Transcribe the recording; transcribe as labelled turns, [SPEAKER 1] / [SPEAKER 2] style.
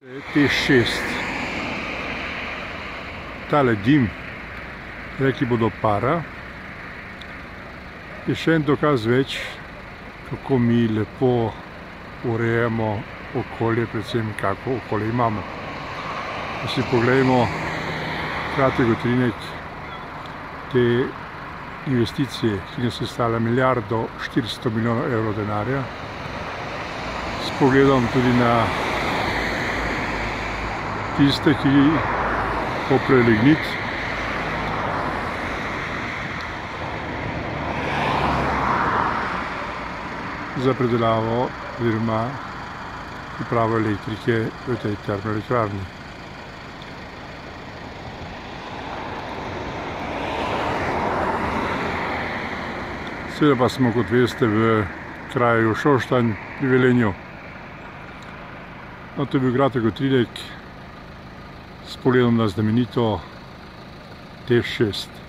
[SPEAKER 1] T6. Tale dim, rekli bodo para, je še en dokaz več, kako mi lepo urejamo okolje, predvsem kako okolje imamo. Da si pogledamo kratek utrinek te investicije, ki nas je stala milijardo 400 milijonov evrov denarja, s pogledom tudi na tiste, ki kopljejo lignit. Za predelavo oziroma pripravo elektrike v tej termoelektrarni. Seveda pa smo, kot veste, v kraju Šoštanj pri Velenju. No, to je bil kratek utrinek s pogledom na znamenito T6.